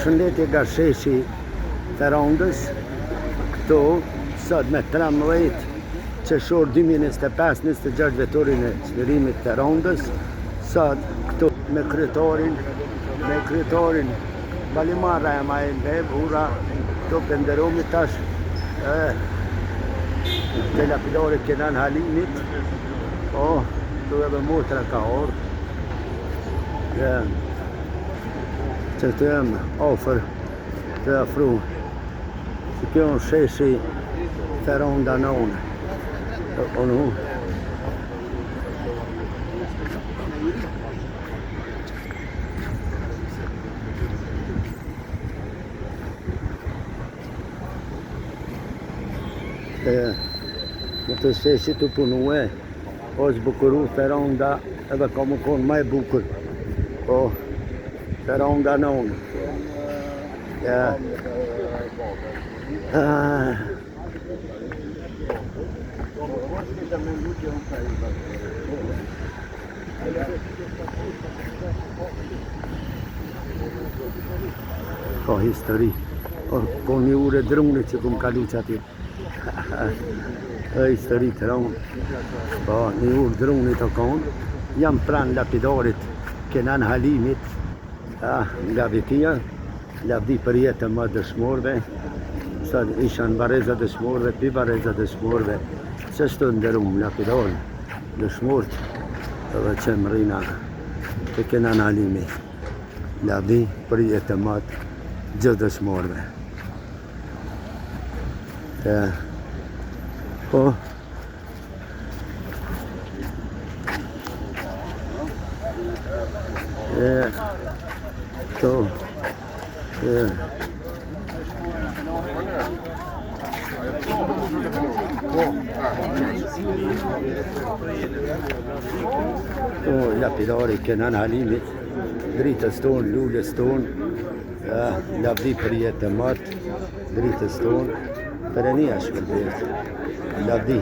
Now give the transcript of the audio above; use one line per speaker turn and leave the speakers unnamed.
Përshëndetje nga sheshi Ferrandës, këtu sot me 13 qershor 2025-26 vetorin e qeverimit të Rondës, sot këtu me kryetorin Balimarra e Majembev, ura këtu pënderomi tash të lapidarit Kenan Halimit, këtu edhe motra ka orë, që të jem ofër të afru, që kjo në sheshi Ferranda në une. Në të sheshi të punue, është bukuru Ferranda edhe ka më konë ma e bukur. Ferranda në unë. Ka histori. Po një ure drunit që kum kalu që ati. Histori të ronë. Po një ure drunit o konë. Jam pran lapidarit Kenan Halimit. Nga vitia, lavdi për jetë më dëshmorve, sa isha në bareza dëshmorve, pi bareza dëshmorve, që shtu ndërum lapidorin, dëshmort, edhe që më rina të Kenan Halimi, lavdi për jetë më gjithë dëshmorve. Lapidari Kenan Halimit, dritës tonë, lullës tonë, lavdi për jetë të matë, dritës tonë, për e një shkërbet, lavdi.